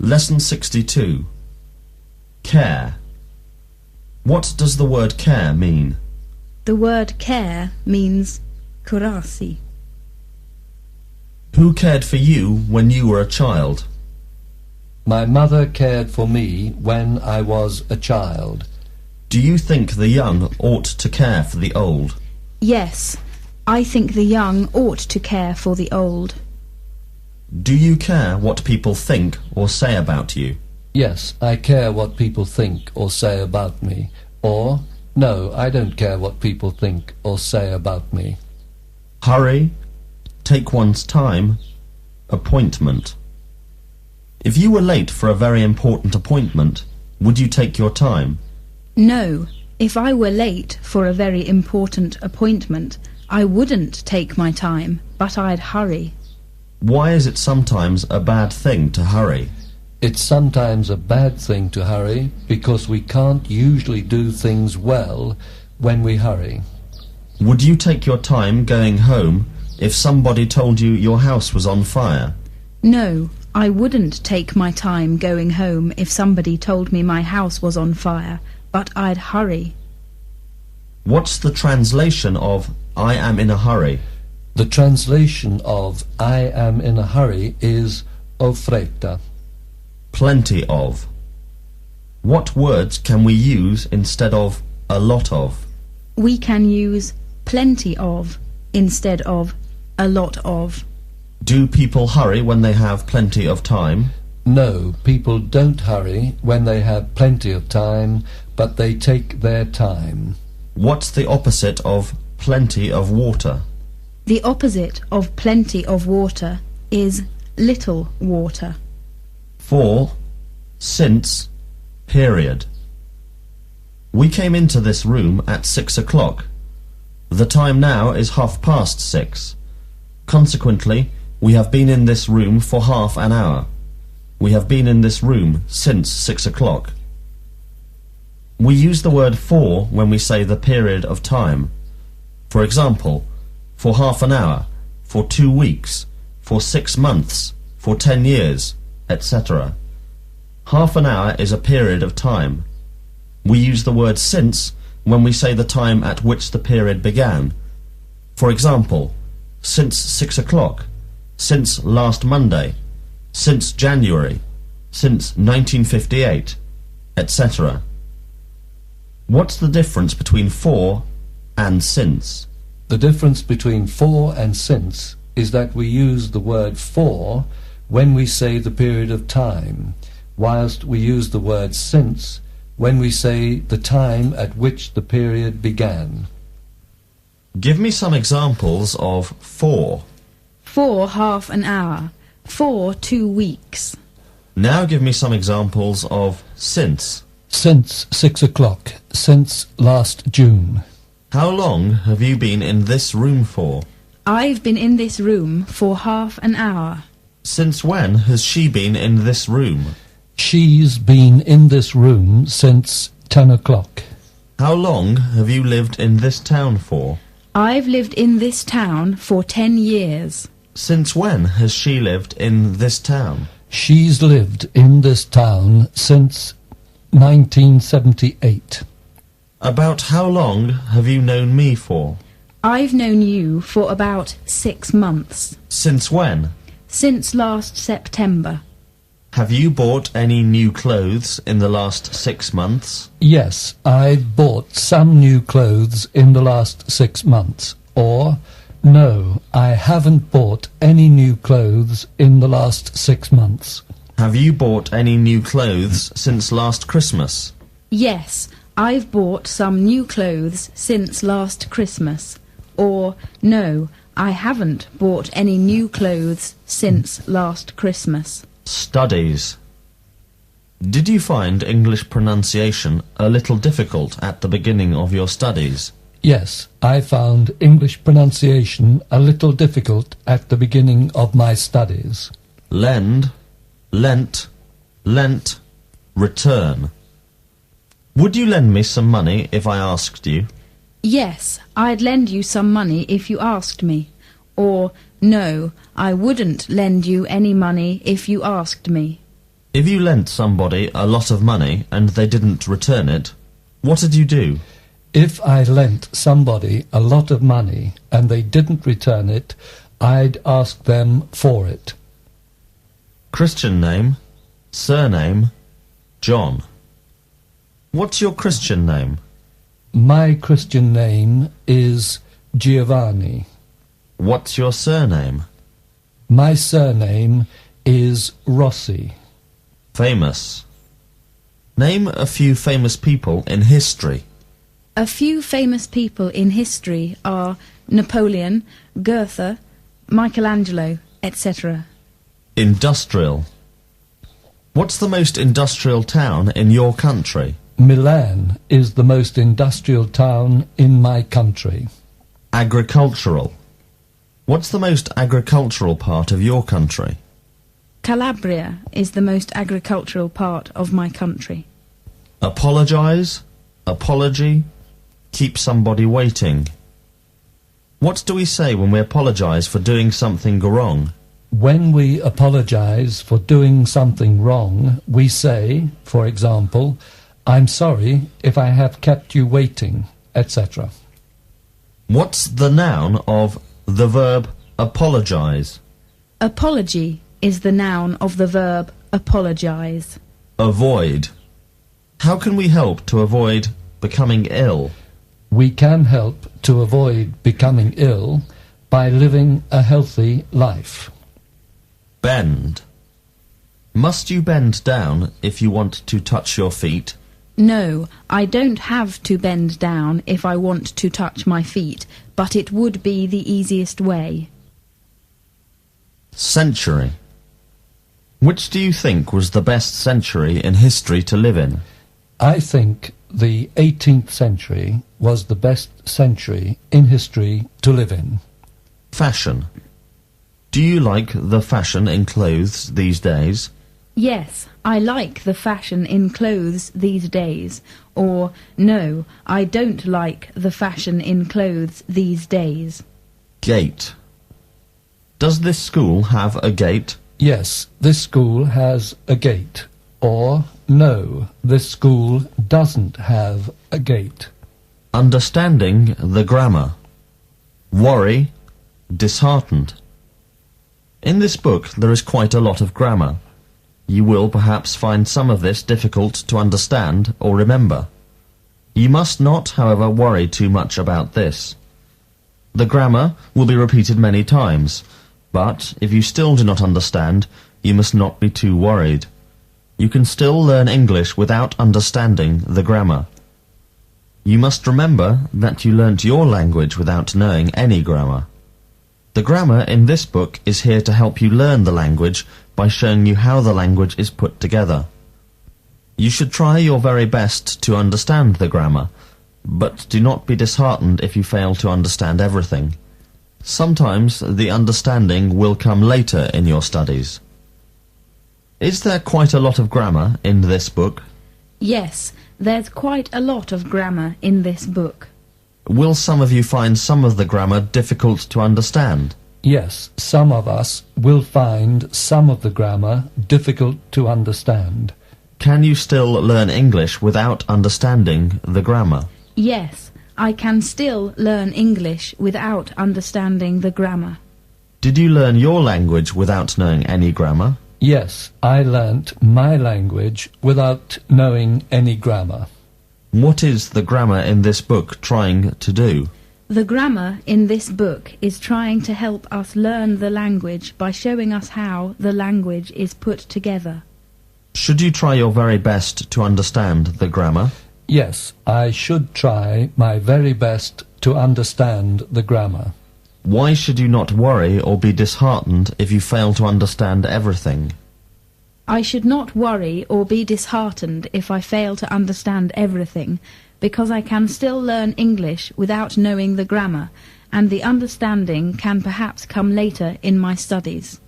Lesson 62. Care. What does the word care mean? The word care means curarsi. Who cared for you when you were a child? My mother cared for me when I was a child. Do you think the young ought to care for the old? Yes, I think the young ought to care for the old. Do you care what people think or say about you? Yes, I care what people think or say about me. Or, no, I don't care what people think or say about me. Hurry, take one's time, appointment. If you were late for a very important appointment, would you take your time? No, if I were late for a very important appointment, I wouldn't take my time, but I'd hurry. Why is it sometimes a bad thing to hurry? It's sometimes a bad thing to hurry because we can't usually do things well when we hurry. Would you take your time going home if somebody told you your house was on fire? No, I wouldn't take my time going home if somebody told me my house was on fire, but I'd hurry. What's the translation of I am in a hurry? The translation of I am in a hurry is ho fretta. Plenty of. What words can we use instead of a lot of? We can use plenty of instead of a lot of. Do people hurry when they have plenty of time? No, people don't hurry when they have plenty of time, but they take their time. What's the opposite of plenty of water? The opposite of plenty of water is little water. For, since, period. We came into this room at 6 o'clock. The time now is 6:30. Consequently, we have been in this room for half an hour. We have been in this room since 6 o'clock. We use the word for when we say the period of time. For example, for half an hour, for 2 weeks, for 6 months, for 10 years, etc. Half an hour is a period of time. We use the word since when we say the time at which the period began. For example, since 6 o'clock, since last Monday, since January, since 1958, etc. What's the difference between for and since? The difference between for and since is that we use the word for when we say the period of time, whilst we use the word since when we say the time at which the period began. Give me some examples of for. For half an hour. For 2 weeks. Now give me some examples of since. Since 6 o'clock. Since last June. How long have you been in this room for? I've been in this room for half an hour. Since when has she been in this room? She's been in this room since 10 o'clock. How long have you lived in this town for? I've lived in this town for 10 years. Since when has she lived in this town? She's lived in this town since 1978. About how long have you known me for? I've known you for about 6 months. Since when? Since last September. Have you bought any new clothes in the last 6 months? Yes, I've bought some new clothes in the last 6 months. Or, no, I haven't bought any new clothes in the last 6 months. Have you bought any new clothes since last Christmas? Yes, I've bought some new clothes since last Christmas. Or, no, I haven't bought any new clothes since last Christmas. Studies. Did you find English pronunciation a little difficult at the beginning of your studies? Yes, I found English pronunciation a little difficult at the beginning of my studies. Lend, lent, lent, return. Would you lend me some money if I asked you? Yes, I'd lend you some money if you asked me. Or, no, I wouldn't lend you any money if you asked me. If you lent somebody a lot of money and they didn't return it, what did you do? If I lent somebody a lot of money and they didn't return it, I'd ask them for it. Christian name, surname, John. What's your Christian name? My Christian name is Giovanni. What's your surname? My surname is Rossi. Famous. Name a few famous people in history. A few famous people in history are Napoleon, Goethe, Michelangelo, etc. Industrial. What's the most industrial town in your country? Milan is the most industrial town in my country. Agricultural. What's the most agricultural part of your country? Calabria is the most agricultural part of my country. Apologize, apology, keep somebody waiting. What do we say when we apologize for doing something wrong? When we apologize for doing something wrong, we say, for example, I'm sorry if I have kept you waiting, etc. What's the noun of the verb apologize? Apology is the noun of the verb apologize. Avoid. How can we help to avoid becoming ill? We can help to avoid becoming ill by living a healthy life. Bend. Must you bend down if you want to touch your feet? No, I don't have to bend down if I want to touch my feet, but it would be the easiest way. Century. Which do you think was the best century in history to live in? I think the 18th century was the best century in history to live in. Fashion. Do you like the fashion in clothes these days? Yes, I like the fashion in clothes these days. Or, no, I don't like the fashion in clothes these days. Gate. Does this school have a gate? Yes, this school has a gate. Or, no, this school doesn't have a gate. Understanding the grammar. Worry, disheartened. In this book there is quite a lot of grammar. You will perhaps find some of this difficult to understand or remember. You must not, however, worry too much about this. The grammar will be repeated many times, but if you still do not understand, you must not be too worried. You can still learn English without understanding the grammar. You must remember that you learnt your language without knowing any grammar. The grammar in this book is here to help you learn the language by showing you how the language is put together. You should try your very best to understand the grammar, but do not be disheartened if you fail to understand everything. Sometimes the understanding will come later in your studies. Is there quite a lot of grammar in this book? Yes, there's quite a lot of grammar in this book. Will some of you find some of the grammar difficult to understand? Yes, some of us will find some of the grammar difficult to understand. Can you still learn English without understanding the grammar? Yes, I can still learn English without understanding the grammar. Did you learn your language without knowing any grammar? Yes, I learnt my language without knowing any grammar. What is the grammar in this book trying to do? The grammar in this book is trying to help us learn the language by showing us how the language is put together. Should you try your very best to understand the grammar? Yes, I should try my very best to understand the grammar. Why should you not worry or be disheartened if you fail to understand everything? I should not worry or be disheartened if I fail to understand everything, because I can still learn English without knowing the grammar, and the understanding can perhaps come later in my studies.